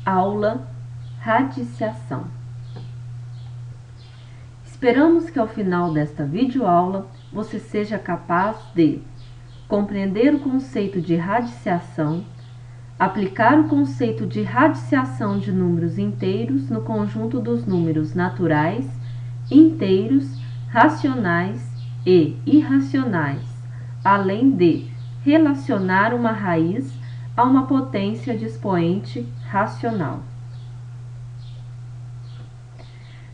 Aula Radiciação. Esperamos que ao final desta videoaula você seja capaz de compreender o conceito de radiciação, aplicar o conceito de radiciação de números inteiros no conjunto dos números naturais, inteiros, racionais e irracionais, além de relacionar uma raiz a uma potência de expoente racional.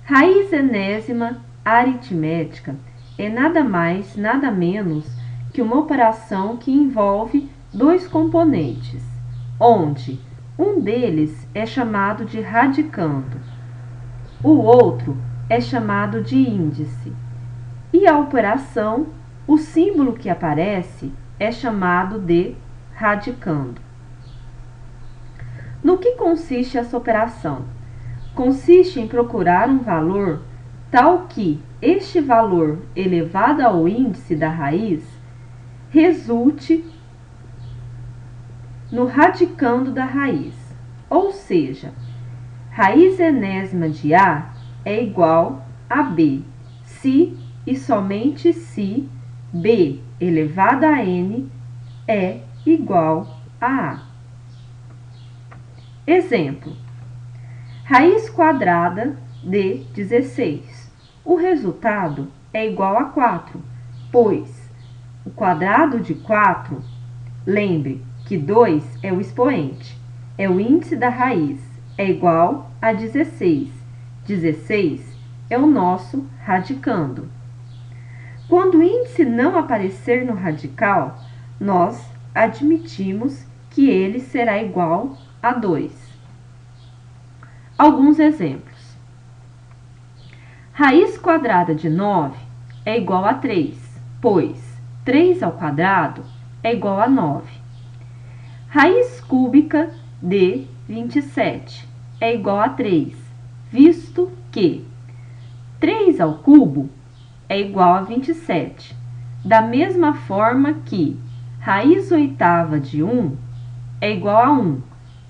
Raiz enésima aritmética é nada mais, nada menos que uma operação que envolve dois componentes, onde um deles é chamado de radicando, o outro é chamado de índice, e a operação, o símbolo que aparece, é chamado de radicando. No que consiste essa operação? Consiste em procurar um valor tal que este valor elevado ao índice da raiz resulte no radicando da raiz, ou seja, raiz enésima de A é igual a B, se e somente se B elevado a N é igual a A. Exemplo: raiz quadrada de 16. O resultado é igual a 4, pois o quadrado de 4, lembre que 2 é o expoente, é o índice da raiz, é igual a 16. 16 é o nosso radicando. Quando o índice não aparecer no radical, nós admitimos que ele será igual a 2. Alguns exemplos. Raiz quadrada de 9 é igual a 3, pois 3 ao quadrado é igual a 9. Raiz cúbica de 27 é igual a 3, visto que 3 ao cubo é igual a 27. Da mesma forma que raiz oitava de 1 é igual a 1,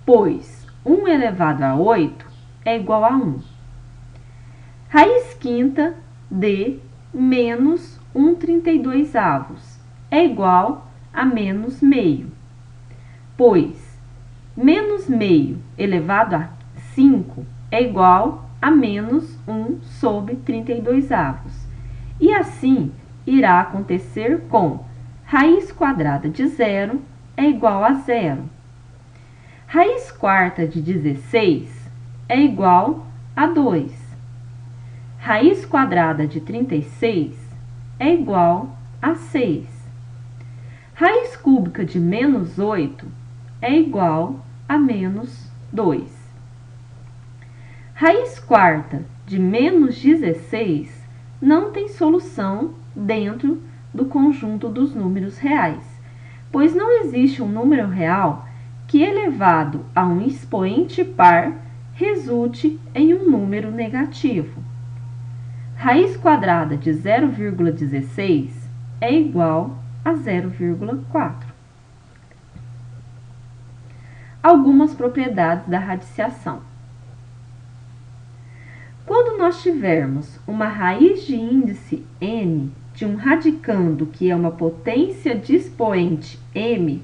pois 1 elevado a 8 é igual a 1. Raiz quinta de menos 1/32 é igual a menos meio, pois menos meio elevado a 5 é igual a menos 1/32. E assim irá acontecer com raiz quadrada de 0 é igual a 0. Raiz quarta de 16 é igual a 2. Raiz quadrada de 36 é igual a 6. Raiz cúbica de menos 8 é igual a menos 2. Raiz quarta de menos 16 não tem solução dentro do conjunto dos números reais, pois não existe um número real que, elevado a um expoente par, resulte em um número negativo. Raiz quadrada de 0,16 é igual a 0,4. Algumas propriedades da radiciação. Quando nós tivermos uma raiz de índice n de um radicando que é uma potência de expoente m,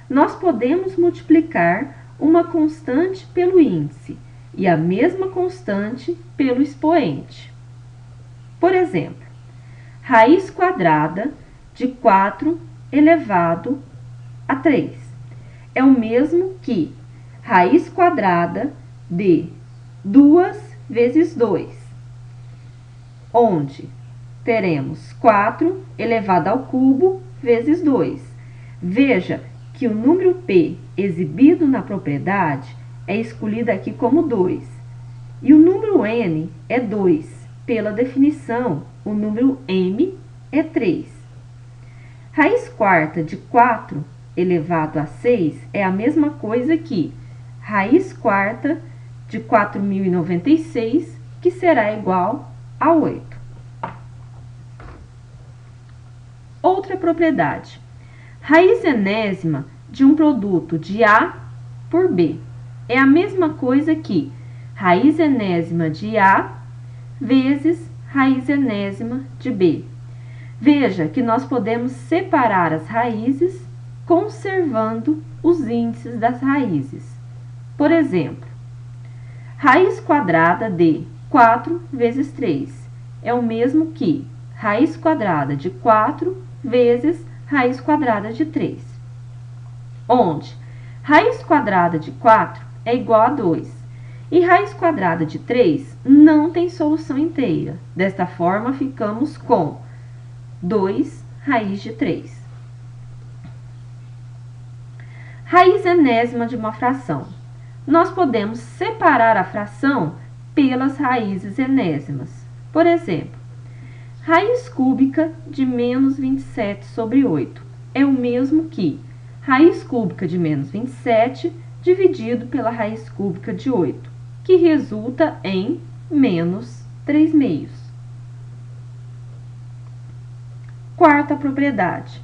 nós podemos multiplicar uma constante pelo índice e a mesma constante pelo expoente. Por exemplo, raiz quadrada de 4 elevado a 3 é o mesmo que raiz quadrada de 2 vezes 2, onde teremos 4 elevado ao cubo vezes 2. Veja que o número p exibido na propriedade é escolhido aqui como 2, e o número n é 2. Pela definição, o número m é 3. Raiz quarta de 4 elevado a 6 é a mesma coisa que raiz quarta de 4.096, que será igual a 8. Outra propriedade. Raiz enésima de um produto de A por B é a mesma coisa que raiz enésima de A vezes raiz enésima de B. Veja que nós podemos separar as raízes conservando os índices das raízes. Por exemplo, raiz quadrada de 4 vezes 3 é o mesmo que raiz quadrada de 4 vezes raiz quadrada de 3, onde raiz quadrada de 4 é igual a 2 e raiz quadrada de 3 não tem solução inteira. Desta forma, ficamos com 2 raiz de 3. Raiz enésima de uma fração. Nós podemos separar a fração pelas raízes enésimas. Por exemplo, raiz cúbica de menos 27 sobre 8 é o mesmo que raiz cúbica de menos 27 dividido pela raiz cúbica de 8, que resulta em menos 3/4. Quarta propriedade.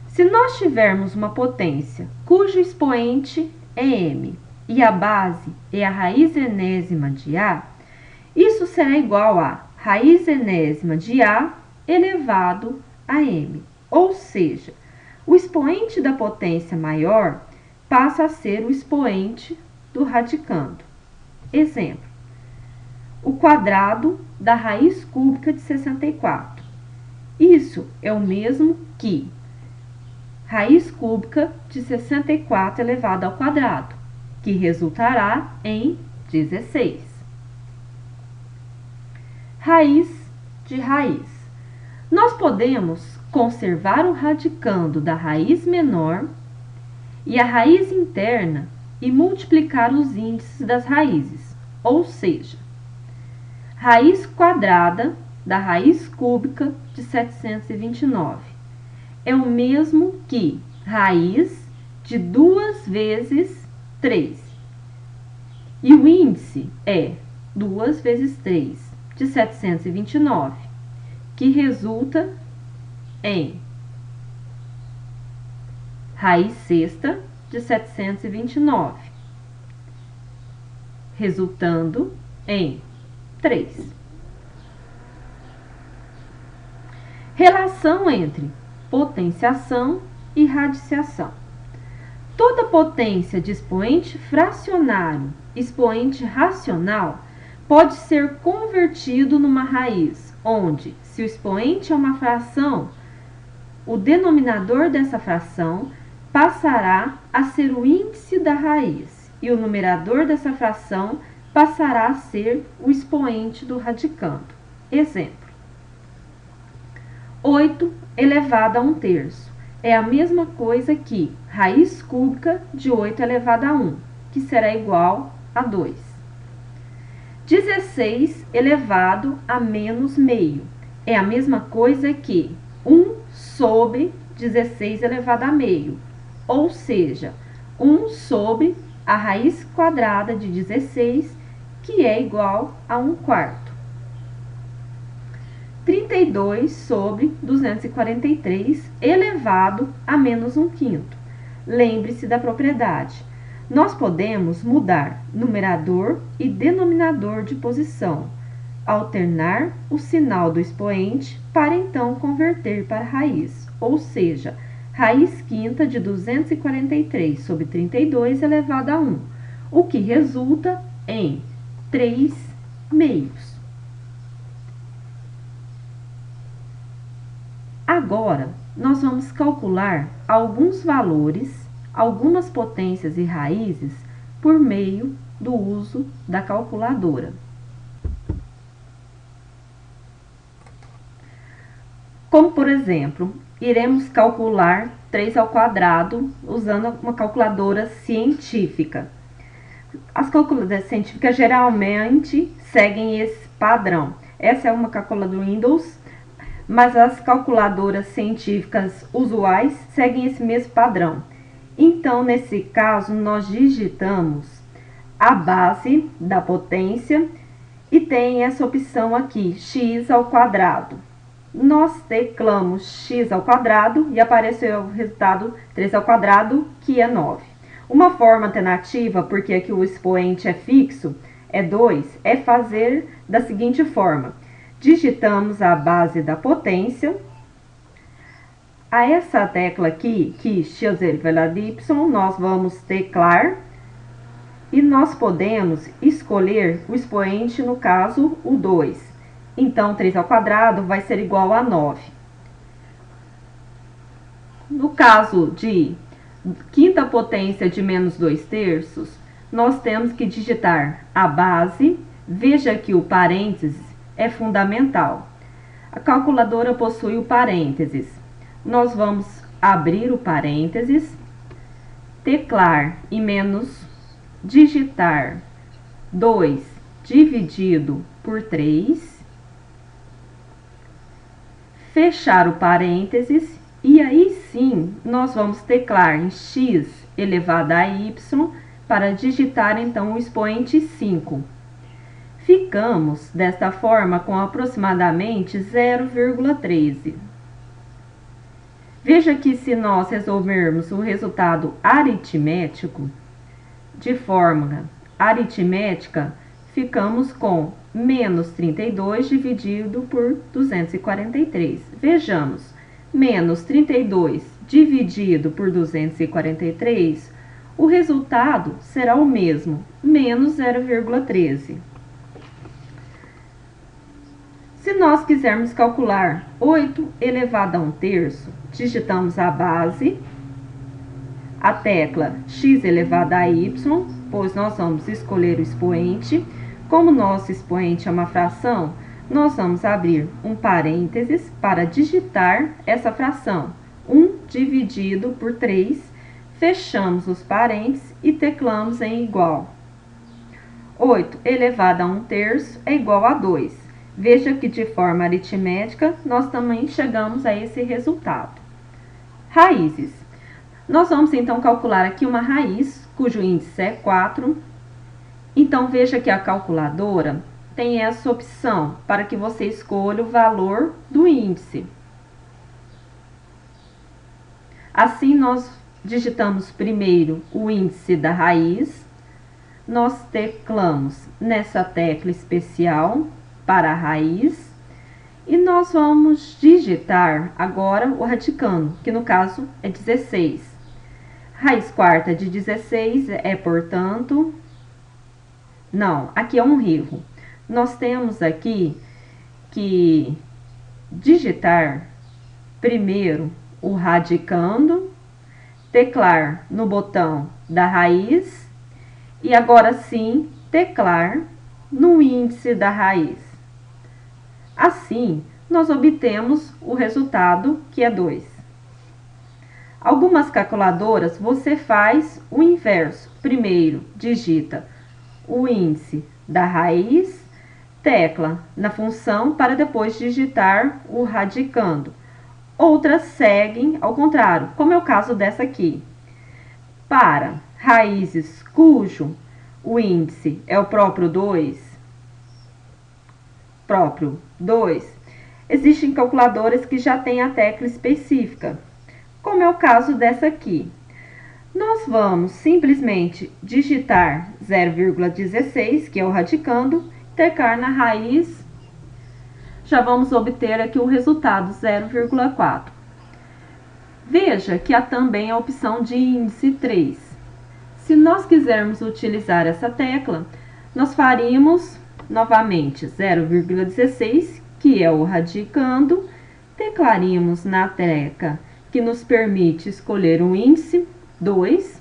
Se nós tivermos uma potência cujo expoente é m e a base é a raiz enésima de A, isso será igual a raiz enésima de A elevado a m. Ou seja, o expoente da potência maior passa a ser o expoente do radicando. Exemplo, o quadrado da raiz cúbica de 64. Isso é o mesmo que raiz cúbica de 64 elevado ao quadrado, que resultará em 16. Raiz de raiz. Nós podemos conservar o radicando da raiz menor e a raiz interna e multiplicar os índices das raízes, ou seja, raiz quadrada da raiz cúbica de 729 é o mesmo que raiz de 2 vezes 3. E o índice é 2 vezes 3 de 729, que resulta em raiz sexta de 729, resultando em 3. Relação entre potenciação e radiciação. Toda potência de expoente fracionário, expoente racional, pode ser convertido numa raiz, onde, se o expoente é uma fração, o denominador dessa fração passará a ser o índice da raiz e o numerador dessa fração passará a ser o expoente do radicando. Exemplo, 8 elevado a 1/3 é a mesma coisa que raiz cúbica de 8 elevado a 1, que será igual a 2. 16 elevado a menos meio é a mesma coisa que 1 sobre 16 elevado a meio, ou seja, 1 sobre a raiz quadrada de 16, que é igual a 1/4. 32 sobre 243 elevado a menos 1/5. Lembre-se da propriedade. Nós podemos mudar numerador e denominador de posição, alternar o sinal do expoente para então converter para raiz, ou seja, raiz quinta de 243 sobre 32 elevado a 1, o que resulta em 3/2. Agora, nós vamos calcular alguns valores, algumas potências e raízes por meio do uso da calculadora. Como, por exemplo, iremos calcular 3 ao quadrado usando uma calculadora científica. As calculadoras científicas geralmente seguem esse padrão. Essa é uma calculadora Windows, mas as calculadoras científicas usuais seguem esse mesmo padrão. Então, nesse caso, nós digitamos a base da potência e tem essa opção aqui, x ao quadrado. Nós teclamos x ao quadrado e apareceu o resultado 3 ao quadrado, que é 9. Uma forma alternativa, porque aqui o expoente é fixo, é 2, é fazer da seguinte forma. Digitamos a base da potência. A essa tecla aqui, que x elevado a y, nós vamos teclar e nós podemos escolher o expoente, no caso, o 2. Então, 3 ao quadrado vai ser igual a 9. No caso de quinta potência de menos 2/3, nós temos que digitar a base. Veja que o parênteses é fundamental. A calculadora possui o parênteses. Nós vamos abrir o parênteses, teclar e menos, digitar 2 dividido por 3, fechar o parênteses e aí sim nós vamos teclar em x elevado a y para digitar então o expoente 5. Ficamos desta forma com aproximadamente 0,13. Veja que se nós resolvermos o resultado aritmético, de forma aritmética, ficamos com menos 32 dividido por 243. Vejamos, menos 32 dividido por 243, o resultado será o mesmo, menos 0,13. Se nós quisermos calcular 8 elevado a 1/3, digitamos a base, a tecla x elevado a y, pois nós vamos escolher o expoente. Como nosso expoente é uma fração, nós vamos abrir um parênteses para digitar essa fração. 1 dividido por 3, fechamos os parênteses e teclamos em igual. 8 elevado a 1/3 é igual a 2. Veja que de forma aritmética, nós também chegamos a esse resultado. Raízes. Nós vamos então calcular aqui uma raiz, cujo índice é 4. Então, veja que a calculadora tem essa opção para que você escolha o valor do índice. Assim, nós digitamos primeiro o índice da raiz, nós teclamos nessa tecla especial para a raiz e nós vamos digitar agora o radicando, que no caso é 16. Raiz quarta de 16 é, portanto, não, aqui é um erro. Nós temos aqui que digitar primeiro o radicando, teclar no botão da raiz e agora sim teclar no índice da raiz. Assim, nós obtemos o resultado, que é 2. Algumas calculadoras você faz o inverso. Primeiro, digita o índice da raiz, tecla na função para depois digitar o radicando. Outras seguem ao contrário, como é o caso dessa aqui. Para raízes cujo o índice é o próprio 2, existem calculadoras que já têm a tecla específica, como é o caso dessa aqui. Nós vamos simplesmente digitar 0,16, que é o radicando, teclar na raiz, já vamos obter aqui o resultado 0,4. Veja que há também a opção de índice 3. Se nós quisermos utilizar essa tecla, nós faríamos novamente 0,16, que é o radicando, teclaríamos na tecla que nos permite escolher um índice, 2,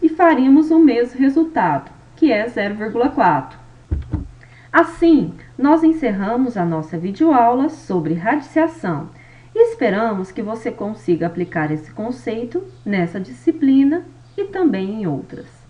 e faríamos o mesmo resultado, que é 0,4. Assim, nós encerramos a nossa videoaula sobre radiciação e esperamos que você consiga aplicar esse conceito nessa disciplina e também em outras.